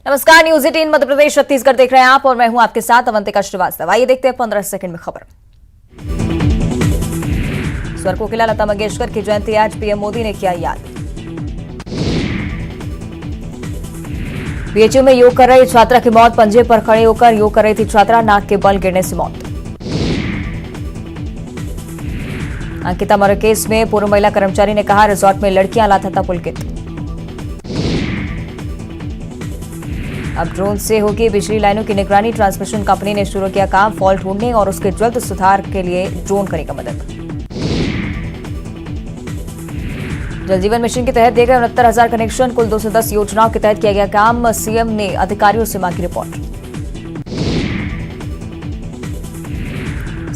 नमस्कार, न्यूज 18 मध्य प्रदेश छत्तीसगढ़ देख रहे हैं आप और मैं हूं आपके साथ अवंतिका श्रीवास्तव। आइए देखते हैं 15 सेकंड में खबर। स्वर कोकिला लता मंगेशकर की जयंती आज, पीएम मोदी ने किया याद। बीएचयू में योग कर रही छात्रा की मौत, पंजे पर खड़े होकर योग कर रही थी छात्रा, नाक के बल गिरने से मौत। अंकिता मर्डर केस में पूर्व महिला कर्मचारी ने कहा, रिजॉर्ट में लड़कियां लाता था पुलकित। अब ड्रोन से होगी बिजली लाइनों की निगरानी, ट्रांसमिशन कंपनी ने शुरू किया काम, फॉल्ट ढूंढने और उसके जल्द सुधार के लिए ड्रोन करेगा मदद। जल जीवन मिशन के तहत दिए गए 69,000 कनेक्शन, कुल 210 योजनाओं के तहत किया गया काम, सीएम ने अधिकारियों से मांगी रिपोर्ट।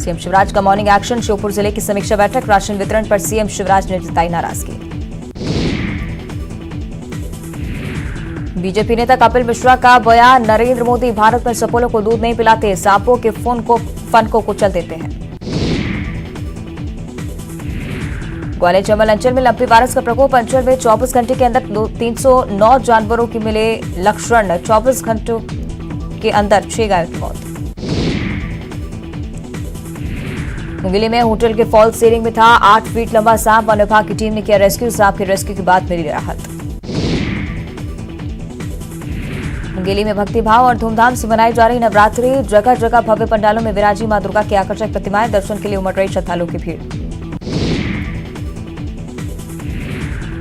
सीएम शिवराज का मॉर्निंग एक्शन, श्योपुर जिले की समीक्षा बैठक, राशन वितरण पर सीएम शिवराज ने जताई नाराजगी। बीजेपी नेता कपिल मिश्रा का बयान, नरेंद्र मोदी भारत में सपोलों को दूध नहीं पिलाते, सांपों के फन को कुचल देते हैं। ग्वालियर चंबल अंचल में लंपी वायरस का प्रकोप, अंचल में 24 घंटे के अंदर 309 जानवरों की मिले लक्षण, 24 घंटों के अंदर 6 गायों की मौत। मुंगेली में होटल के फॉल सीलिंग में था 8 फीट लंबा सांप, वन विभाग की टीम ने किया रेस्क्यू, सांप के रेस्क्यू के बाद मिली राहत। मुंगेली में भक्ति भाव और धूमधाम से मनाई जा रही नवरात्रि, जगह जगह भव्य पंडालों में विराजी मां दुर्गा की आकर्षक प्रतिमाएं, दर्शन के लिए उमड़ रही श्रद्धालुओं की भीड़।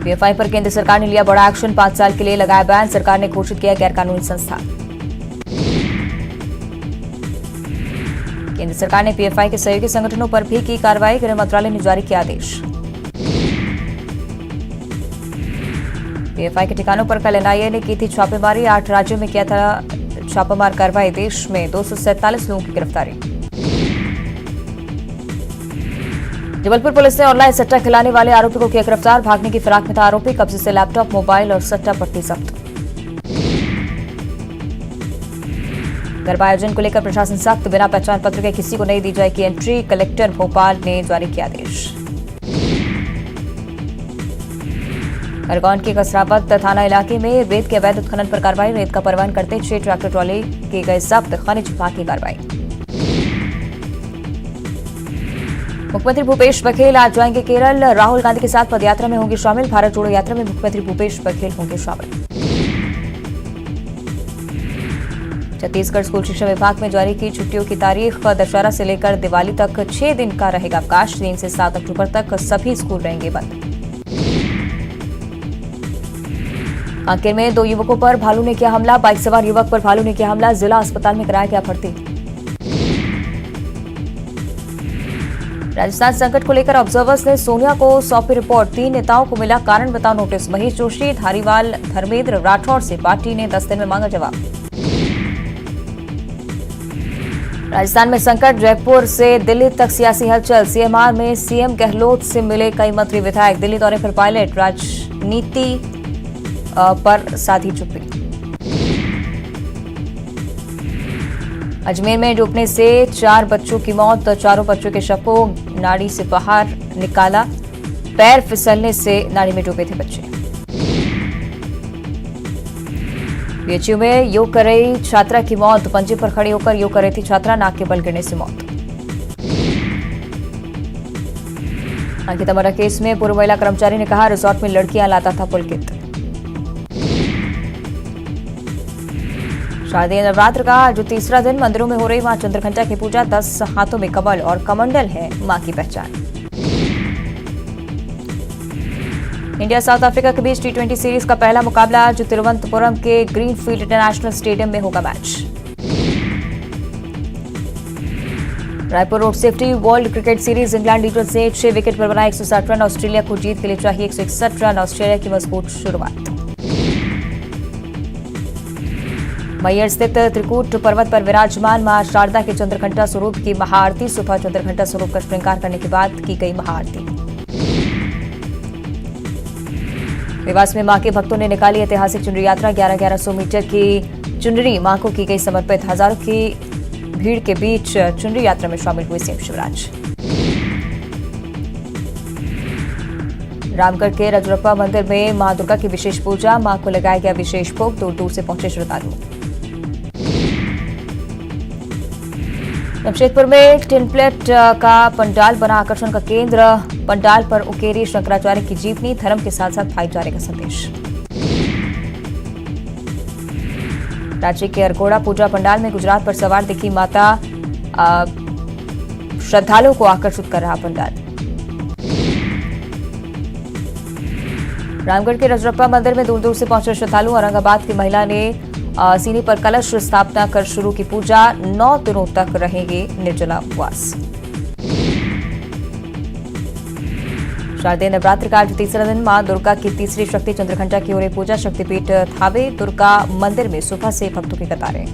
पीएफआई पर केंद्र सरकार ने लिया बड़ा एक्शन, 5 साल के लिए लगाया बैन, सरकार ने घोषित किया गैरकानूनी संस्था। केंद्र सरकार ने पीएफआई के सहयोगी संगठनों पर भी की कार्रवाई, गृह मंत्रालय ने जारी किया आदेश। पीएफआई के ठिकानों पर कल एनआईए ने की थी छापेमारी, 8 राज्यों में किया था छापामार कार्रवाई, देश में 247 लोगों की गिरफ्तारी। जबलपुर पुलिस ने ऑनलाइन सट्टा खिलाने वाले आरोपी को किया गिरफ्तार, भागने की फिराक में था आरोपी, कब्जे से लैपटॉप, मोबाइल और सट्टा पट्टी जब्त। गरबा आयोजन को लेकर प्रशासन सख्त, बिना पहचान पत्र के किसी को नहीं दी जाएगी एंट्री, कलेक्टर भोपाल ने जारी किया आदेश। खरगोन के कसरावत थाना इलाके में रेत के अवैध उत्खनन पर कार्रवाई, रेत का परिवहन करते 6 ट्रैक्टर ट्रॉली किए गए जब्त, खनिज विभाग की कार्रवाई। मुख्यमंत्री भूपेश बघेल आज जाएंगे केरल, राहुल गांधी के साथ पदयात्रा में होंगे शामिल, भारत जोड़ो यात्रा में मुख्यमंत्री भूपेश बघेल होंगे शामिल। छत्तीसगढ़ स्कूल शिक्षा विभाग में जारी की छुट्टियों की तारीख, दशहरा से लेकर दिवाली तक 6 दिन का रहेगा अवकाश, 3 से 7 अक्टूबर तक सभी स्कूल रहेंगे बंद। कांकेर में 2 युवकों पर भालू ने किया हमला, बाइक सवार युवक पर भालू ने किया हमला, जिला अस्पताल में कराया गया भर्ती। राजस्थान संकट को लेकर ऑब्जर्वर्स ने सोनिया को सौंपी रिपोर्ट, 3 नेताओं को मिला कारण बताओ नोटिस, महेश जोशी, धारीवाल, धर्मेंद्र राठौड़ से पार्टी ने 10 दिन में मांगा जवाब। राजस्थान में संकट, जयपुर से दिल्ली तक सियासी हलचल, सीएमआर में सीएम गहलोत से मिले कई मंत्री विधायक, दिल्ली दौरे पर पायलट, राजनीति पर साधी चुप्पी। अजमेर में डूबने से 4 बच्चों की मौत, 4 बच्चों के शव को नाड़ी से बाहर निकाला, पैर फिसलने से नाड़ी में डूबे थे बच्चे। बीएचयू में योग कर रही छात्रा की मौत, पंजे पर खड़ी होकर योग कर रही थी छात्रा, नाक के बल गिरने से मौत। अंकिता मर्डर केस में पूर्व महिला कर्मचारी ने कहा, रिजॉर्ट में लड़कियां लाता था पुलकित। शारदीय नवरात्र का जो तीसरा दिन, मंदिरों में हो रही मां चंद्रघंटा की पूजा, 10 हाथों में कमल और कमंडल है मां की पहचान। इंडिया साउथ अफ्रीका के बीच T20 सीरीज का पहला मुकाबला आज तिरुवनंतपुरम के ग्रीनफील्ड इंटरनेशनल स्टेडियम में होगा match. Raipur road safety world cricket series, England leaders ने 6 विकेट पर बनाए 160 रन, ऑस्ट्रेलिया को जीत के लिए चाहिए 161 रन, ऑस्ट्रेलिया की मजबूत शुरुआत। मैहर स्थित त्रिकूट पर्वत पर विराजमान मां शारदा के चंद्रघंटा स्वरूप की महाआरती, सुबह चंद्रघंटा स्वरूप का श्रृंगार करने के बाद की गई महाआरती। देवास में मां के भक्तों ने निकाली ऐतिहासिक चुनरी यात्रा, 1100 मीटर की चुनरी मां को की गई समर्पित, हजारों की भीड़ के बीच चुनरी यात्रा में शामिल हुए सीएम शिवराज। रामगढ़ के रजरप्पा मंदिर में मां दुर्गा की विशेष पूजा, मां को लगाया गया विशेष भोग, दूर दूर से पहुंचे श्रद्धालु। जमशेदपुर में टिन प्लेट का पंडाल बना आकर्षण का केंद्र, पंडाल पर उकेरी शंकराचार्य की जीवनी, धर्म के साथ साथ भाईचारे का संदेश। रांची के अरगोड़ा पूजा पंडाल में गुजरात पर सवार दिखी माता, श्रद्धालुओं को आकर्षित कर रहा पंडाल। रामगढ़ के रजरप्पा मंदिर में दूर दूर से पहुंचे श्रद्धालु, औरंगाबाद की महिला ने सीनी पर कलश स्थापना कर शुरू की पूजा, 9 दिनों तक रहेंगे निर्जला उपवास। शारदीय नवरात्र का आज तीसरा दिन मां दुर्गा की तीसरी शक्ति चंद्रघंटा की हो रही पूजा, शक्तिपीठ थावे दुर्गा मंदिर में सुबह से भक्तों की कतारें।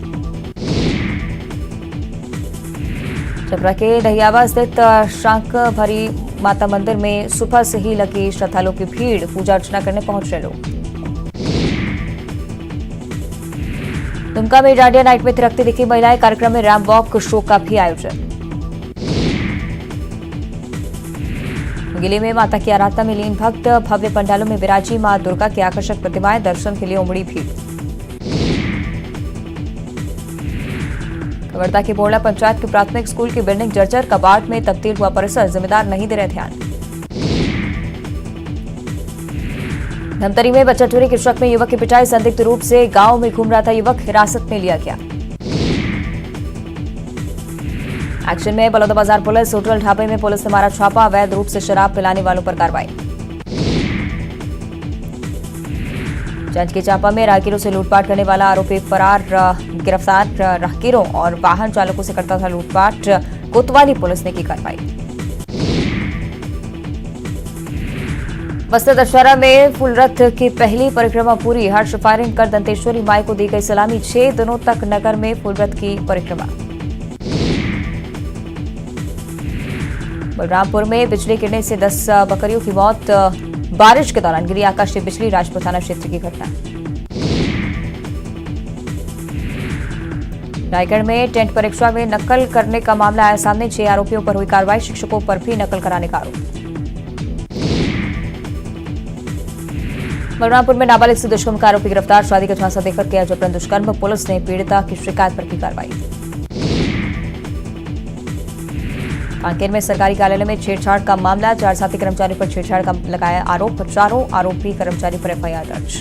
छपरा के दहियावा स्थित शांक भरी माता मंदिर में सुबह से ही लगी श्रद्धालुओं की भीड़, पूजा अर्चना करने पहुंच रहे लोग। दुमका में डांडिया नाइट में थिरकती दिखी महिलाएं, कार्यक्रम में रैंप वॉक शो का भी आयोजन। गिली में माता की आराधना में लीन भक्त, भव्य पंडालों में विराजी मां दुर्गा की आकर्षक प्रतिमाएं, दर्शन के लिए उमड़ी भीड़। कवर्धा की बोरला पंचायत के प्राथमिक स्कूल की बिल्डिंग जर्जर, कबाड़ में तब्दील हुआ परिसर, जिम्मेदार नहीं दे रहे ध्यान। धमतरी में बच्चा चोरी के शक में युवक की पिटाई, संदिग्ध रूप से गांव में घूम रहा था युवक, हिरासत में लिया गया। एक्शन में बलौदाबाजार पुलिस, होटल ढाबे में पुलिस ने मारा छापा, अवैध रूप से शराब पिलाने वालों पर कार्रवाई। जांजगीर चांपा में राहगीरों से लूटपाट करने वाला आरोपी फरार, गिरफ्तार राहगीरों और वाहन चालकों से करता था लूटपाट, कोतवाली पुलिस ने की कार्रवाई। बस्तर दशहरा में फूल रथ की पहली परिक्रमा पूरी, हर्ष फायरिंग कर दंतेश्वरी माई को दी गई सलामी, 6 दिनों तक नगर में फूल रथ की परिक्रमा। बलरामपुर में बिजली गिरने से 10 बकरियों की मौत, बारिश के दौरान गिरी आकाशीय बिजली, राजपुर थाना क्षेत्र की घटना। रायगढ़ में टेंट परीक्षा में नकल करने का मामला आया सामने, 6 आरोपियों पर हुई कार्रवाई, शिक्षकों पर भी नकल कराने का आरोप। बलरामपुर में नाबालिग से दुष्कर्म का आरोपी गिरफ्तार, शादी का झांसा देकर किया जबरन दुष्कर्म, पुलिस ने पीड़िता की शिकायत पर की कार्रवाई। कांकेर में सरकारी कार्यालय में छेड़छाड़ का मामला, 4 साथी कर्मचारी पर छेड़छाड़ का लगाया आरोप, 4 आरोपी कर्मचारी पर एफआईआर दर्ज।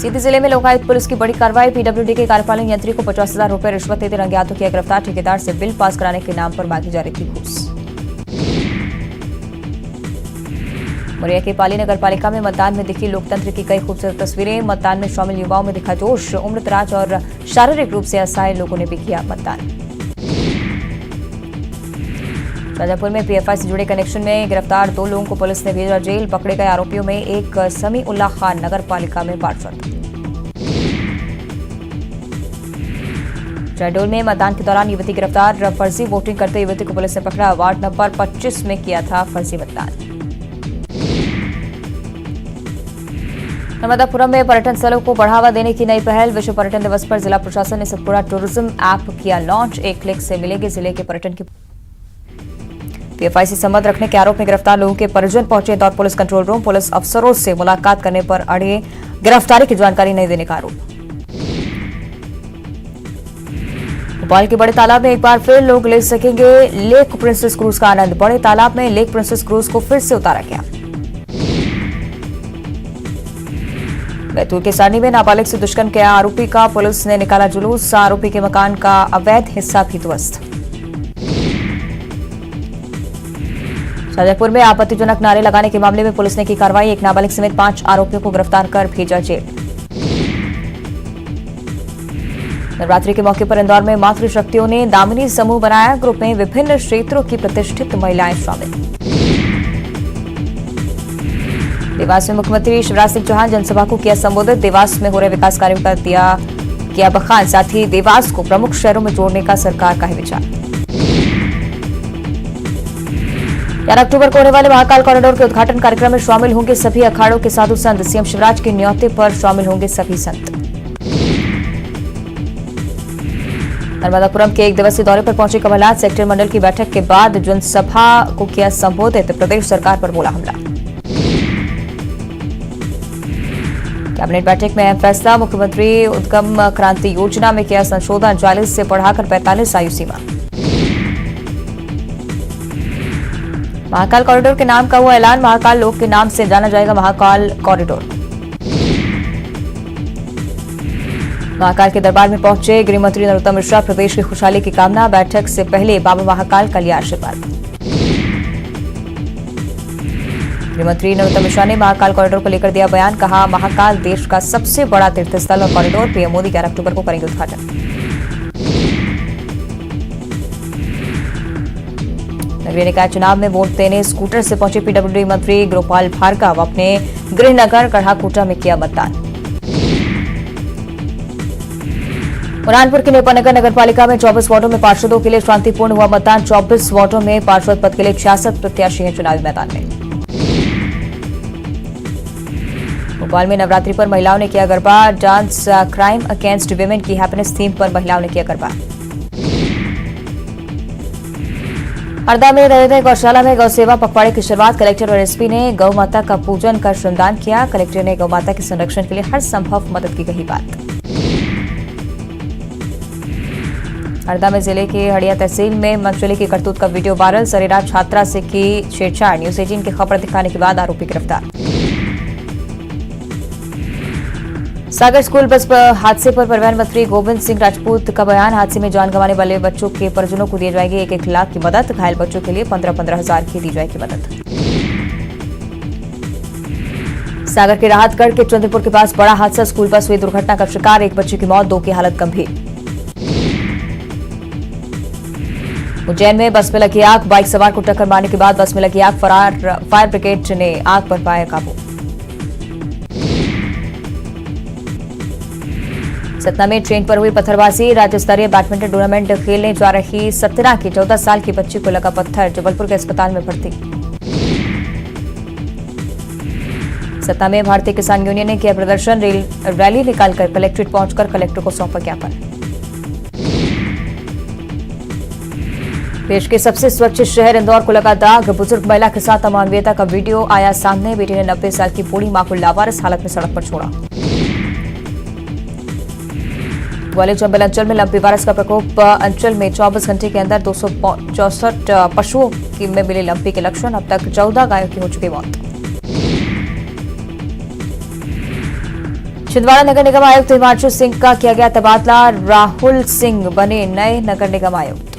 सीधी जिले में लोकायुक्त पुलिस की बड़ी कार्रवाई, पीडब्ल्यूडी के कार्यपालन यंत्री को 50,000 रुपए रिश्वत देते रंगे हाथों किया गिरफ्तार, ठेकेदार से बिल पास कराने के नाम पर मांगी जा रही थी घूस। मुरैया की पाली नगर पालिका में मतदान में दिखी लोकतंत्र की कई खूबसूरत तस्वीरें, मतदान में शामिल युवाओं में दिखा जोश, उम्रदराज और शारीरिक रूप से असहाय लोगों ने भी किया मतदान। शाजापुर में पीएफआई से जुड़े कनेक्शन में गिरफ्तार 2 लोगों को पुलिस ने भेजा जेल, पकड़े गए आरोपियों में एक समी उल्लाह खान नगर पालिका में पार्षद। शहडोल में मतदान के दौरान युवती गिरफ्तार, फर्जी वोटिंग करते युवती को पुलिस ने पकड़ा, वार्ड नंबर 25 में किया था फर्जी मतदान। नर्मदापुरम में पर्यटन स्थलों को बढ़ावा देने की नई पहल, विश्व पर्यटन दिवस पर जिला प्रशासन ने सतपुड़ा टूरिज्म ऐप किया लॉन्च, 1 क्लिक से मिलेगी जिले के पर्यटन की। पीएफआई से संबंध रखने के आरोप में गिरफ्तार लोगों के परिजन पहुंचे Indore police control room, police अफसरों से मुलाकात करने पर अड़े, गिरफ्तारी की जानकारी नहीं देने का आरोप। भोपाल के बड़े तालाब में एक बार फिर लोग ले सकेंगे लेक प्रिंसेस क्रूज का आनंद, बड़े तालाब में लेक प्रिंसेस क्रूज को फिर से उतारा गया। बैतूल के सारनी में नाबालिग से दुष्कर्म किया आरोपी का पुलिस ने निकाला जुलूस, आरोपी के मकान का अवैध हिस्सा भी ध्वस्त। शाजापुर में आपत्तिजनक नारे लगाने के मामले में पुलिस ने की कार्रवाई, एक नाबालिग समेत 5 आरोपियों को गिरफ्तार कर भेजा जेल। नवरात्रि के मौके पर इंदौर में मातृशक्तियों ने दामिनी समूह बनाया, ग्रुप में विभिन्न क्षेत्रों की प्रतिष्ठित महिलाएं शामिल। देवास में मुख्यमंत्री शिवराज सिंह चौहान जनसभा को किया संबोधित, देवास में हो रहे विकास कार्यों का किया बखान, साथ ही देवास को प्रमुख शहरों में जोड़ने का सरकार का है विचार। 4 अक्टूबर को होने वाले महाकाल कॉरिडोर के उद्घाटन कार्यक्रम में शामिल होंगे सभी अखाड़ों के साधु संत, सीएम शिवराज के न्योते पर शामिल होंगे सभी संत। नर्मदापुरम के एक दिवसीय दौरे पर पहुंचे कमलनाथ सेक्टर मंडल की बैठक के बाद जनसभा को किया संबोधित, प्रदेश सरकार पर बोला हमला। कैबिनेट बैठक में अहम फैसला, मुख्यमंत्री उद्गम क्रांति योजना में किया संशोधन, 40 से बढ़ाकर 45 आयु सीमा। महाकाल कॉरिडोर के नाम का हुआ ऐलान, महाकाल लोक के नाम से जाना जाएगा महाकाल कॉरिडोर। महाकाल के दरबार में पहुंचे गृहमंत्री नरोत्तम मिश्रा, प्रदेश की खुशहाली की कामना, बैठक से पहले बाबा महाकाल का लिया आशीर्वाद। गृहमंत्री नरोत्तम मिश्रा ने महाकाल कॉरिडोर को लेकर दिया बयान, कहा महाकाल देश का सबसे बड़ा तीर्थस्थल और कॉरिडोर, पीएम मोदी 11 अक्टूबर को करेंगे उद्घाटन। नगरीय निकाय चुनाव में वोट देने स्कूटर से पहुंचे पीडब्ल्यूडी मंत्री गोपाल भार्गव, अपने गृहनगर गढ़ाकोटा में किया मतदान। बुरहानपुर के नेपानगर नगरपालिका में 24 वार्डों में पार्षदों के लिए शांतिपूर्ण हुआ मतदान, 24 वार्डों में पार्षद पद के लिए 66 प्रत्याशी हैं चुनावी मैदान में। भोपाल में नवरात्रि पर महिलाओं ने किया garba, dance, crime against women की हैप्पीनेस थीम पर महिलाओं ने किया गरबा। हरदा में रहे गौशाला में गौसेवा पखवाड़े की शुरुआत, कलेक्टर और एसपी ने गौ माता का पूजन कर श्रमदान किया, कलेक्टर ने गौ माता के संरक्षण के लिए हर संभव मदद की कही बात। हरदा में जिले के हड़िया तहसील में मंचली की करतूत का वीडियो वायरल, सरेरात छात्रा से की छेड़छाड़, न्यूज 18 की खबर दिखाने के बाद आरोपी गिरफ्तार। सागर स्कूल बस हादसे पर परिवहन मंत्री गोविंद सिंह राजपूत का बयान, हादसे में जान गंवाने वाले बच्चों के परिजनों को दी जाएगी 1-1 लाख की मदद, घायल बच्चों के लिए 15-15 हजार की दी जाएगी मदद। सागर के राहतगढ़ के चंद्रपुर के पास बड़ा हादसा, स्कूल बस हुई दुर्घटना का शिकार, एक बच्चे की मौत, 2 की हालत गंभीर। उज्जैन में बस में लगी आग, बाइक सवार को टक्कर मारने के बाद बस में लगी आग, फायर ब्रिगेड ने आग पर पाया काबू। सतना में ट्रेन पर हुई पत्थरबाजी, राज्य स्तरीय बैडमिंटन टूर्नामेंट खेलने जा रही सतना की 14 साल की बच्ची को लगा पत्थर, जबलपुर के अस्पताल में भर्ती। सतना में भारतीय किसान यूनियन ने किया प्रदर्शन, रैली निकालकर कलेक्ट्रेट पहुंचकर कलेक्टर को सौंपा ज्ञापन। देश के सबसे स्वच्छ शहर इंदौर को लगा दाग, बुजुर्ग महिला के साथ अमानवीयता का वीडियो आया सामने, बेटी ने 90 साल की बूढ़ी मां को लावारिस हालत में सड़क पर छोड़ा। ग्वालियर चंबल अंचल में लंपी वायरस का प्रकोप, अंचल में 24 घंटे के अंदर 264 पशुओं में मिले लंपी के लक्षण, अब तक 14 गायों की हो चुकी मौत। छिंदवाड़ा नगर निगम आयुक्त हिमांशु सिंह का किया गया तबादला, राहुल सिंह बने नए नगर निगम आयुक्त।